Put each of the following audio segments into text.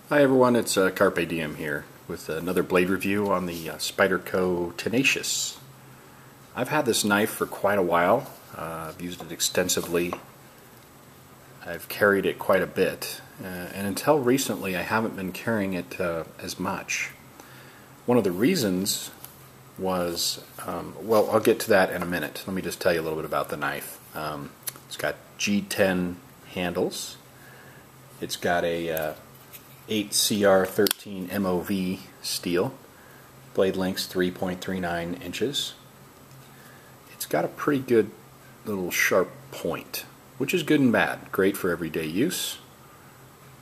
Hi everyone, it's Carpe Diem here with another blade review on the Spyderco Tenacious. I've had this knife for quite a while. I've used it extensively. I've carried it quite a bit, and until recently I haven't been carrying it as much. One of the reasons was, well, I'll get to that in a minute. Let me just tell you a little bit about the knife. It's got G10 handles. It's got a 8CR13 MOV steel, blade length's 3.39 inches. It's got a pretty good little sharp point, which is good and bad. Great for everyday use,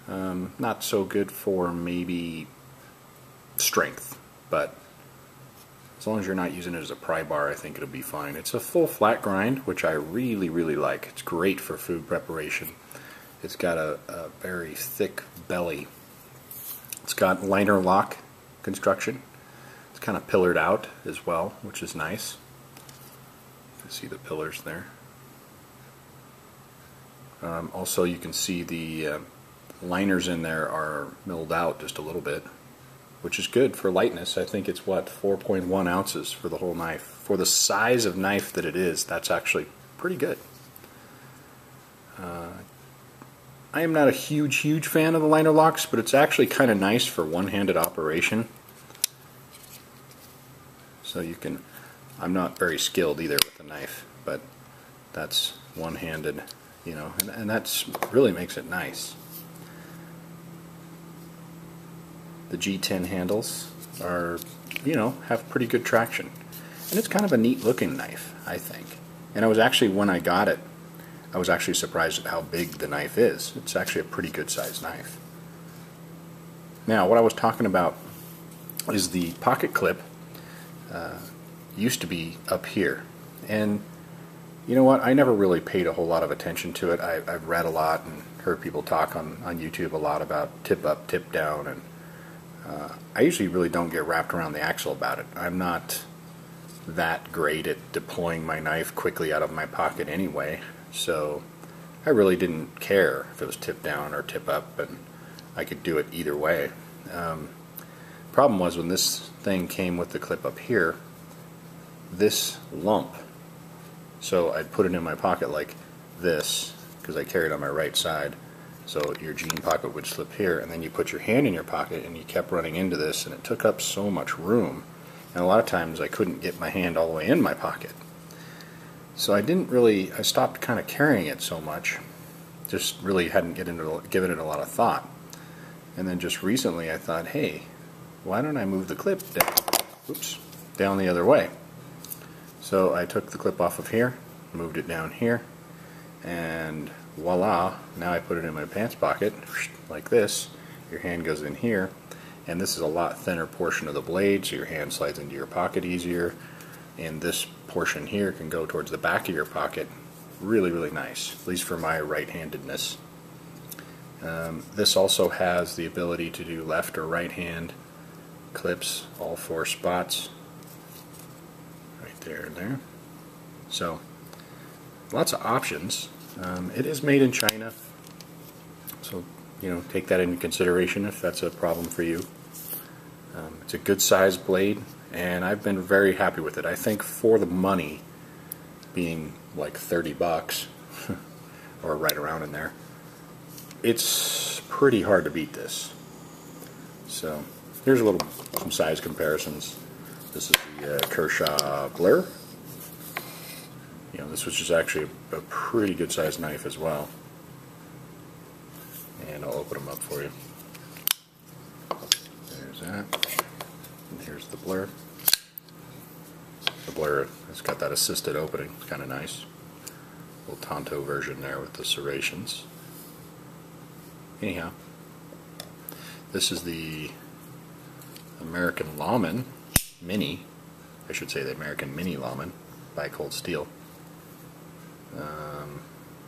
not so good for maybe strength, but as long as you're not using it as a pry bar, I think it'll be fine. It's a full flat grind, which I really like. It's great for food preparation. It's got a very thick belly. It's got liner lock construction. It's kind of pillared out as well, which is nice. You can see the pillars there. Also, you can see the liners in there are milled out just a little bit, which is good for lightness. I think it's, what, 4.1 ounces for the whole knife. For the size of knife that it is, that's actually pretty good. I am not a huge fan of the liner locks, but it's actually kind of nice for one-handed operation. So you can, I'm not very skilled either with the knife, but that's one-handed, you know, and that's really makes it nice. The G10 handles are, you know, have pretty good traction. And it's kind of a neat looking knife, I think. And I was actually, when I got it, I was actually surprised at how big the knife is. It's actually a pretty good sized knife. Now, what I was talking about is the pocket clip used to be up here. And you know what? I never really paid a whole lot of attention to it. I've read a lot and heard people talk on YouTube a lot about tip up, tip down, and I usually really don't get wrapped around the axle about it. I'm not that great at deploying my knife quickly out of my pocket anyway. So I really didn't care if it was tip down or tip up, and I could do it either way. Problem was, when this thing came with the clip up here, this lump, so I'd put it in my pocket like this, because I carried it on my right side, so your jean pocket would slip here, and then you put your hand in your pocket and you kept running into this, and it took up so much room, and a lot of times I couldn't get my hand all the way in my pocket. So I stopped kind of carrying it so much, just really hadn't given it a lot of thought. And then just recently I thought, hey, why don't I move the clip down the other way? So I took the clip off of here, moved it down here, and voila, now I put it in my pants pocket, like this. Your hand goes in here, and this is a lot thinner portion of the blade, so your hand slides into your pocket easier. And this portion here can go towards the back of your pocket. Really nice, at least for my right-handedness. This also has the ability to do left or right hand clips, all 4 spots, right there and there. So lots of options. It is made in China, so you know, take that into consideration if that's a problem for you. It's a good sized blade, and I've been very happy with it. I think for the money, being like 30 bucks, or right around in there, it's pretty hard to beat this. So here's some size comparisons. This is the Kershaw Blur. You know, this was just actually a pretty good sized knife as well. And I'll open them up for you. There's that. And here's the Blur. The Blur has got that assisted opening. It's kind of nice. Little Tonto version there with the serrations. Anyhow, this is the American Lawman Mini. I should say the American Mini Lawman by Cold Steel.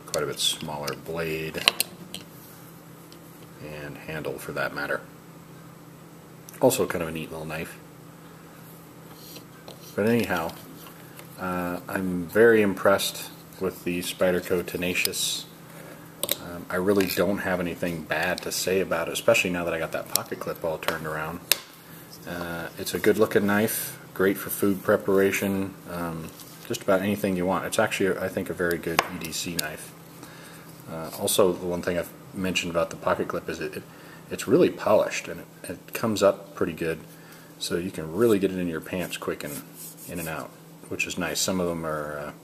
Quite a bit smaller blade and handle for that matter. Also kind of a neat little knife. But anyhow, I'm very impressed with the Spyderco Tenacious. I really don't have anything bad to say about it, especially now that I got that pocket clip all turned around. It's a good looking knife, great for food preparation, just about anything you want. It's actually, I think, a very good EDC knife. Also, the one thing I've mentioned about the pocket clip is it's really polished, and it comes up pretty good, so you can really get it in your pants quick and in and out, which is nice. Some of them are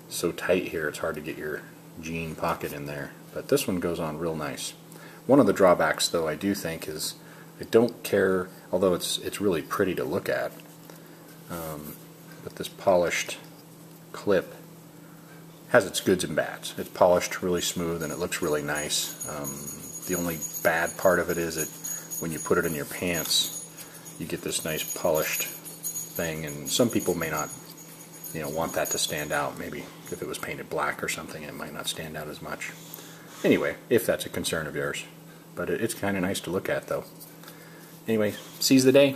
so tight here it's hard to get your jean pocket in there, but this one goes on real nice. One of the drawbacks, though, I do think is I don't care, although it's really pretty to look at, but this polished clip has its goods and bads. It's polished really smooth and it looks really nice. The only bad part of it is that when you put it in your pants, you get this nice polished thing, and some people may not, want that to stand out. Maybe if it was painted black or something, it might not stand out as much. Anyway, if that's a concern of yours. But it's kind of nice to look at, though. Anyway, seize the day.